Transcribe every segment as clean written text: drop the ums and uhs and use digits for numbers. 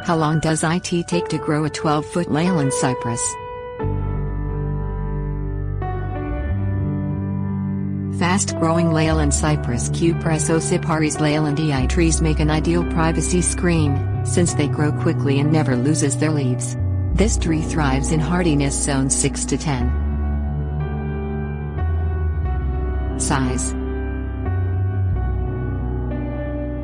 How long does it take to grow a 12-foot Leyland cypress? Fast-growing Leyland Cypress Cupressocyparis leylandii trees make an ideal privacy screen, since they grow quickly and never loses their leaves. This tree thrives in hardiness zones 6 to 10. Size.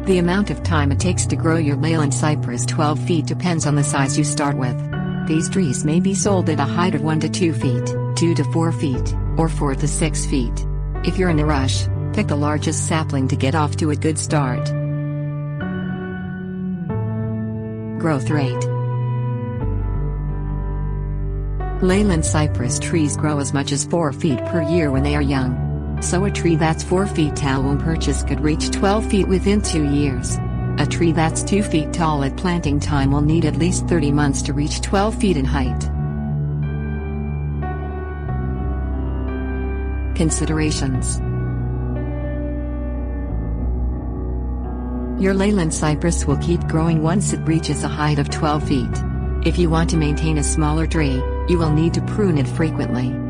The amount of time it takes to grow your Leyland Cypress 12 feet depends on the size you start with. These trees may be sold at a height of 1 to 2 feet, 2 to 4 feet, or 4 to 6 feet. If you're in a rush, pick the largest sapling to get off to a good start. Growth rate. Leyland cypress trees grow as much as 4 feet per year when they are young. So a tree that's 4 feet tall when purchased could reach 12 feet within 2 years. A tree that's 2 feet tall at planting time will need at least 30 months to reach 12 feet in height. Considerations. Your Leyland cypress will keep growing once it reaches a height of 12 feet. If you want to maintain a smaller tree, you will need to prune it frequently.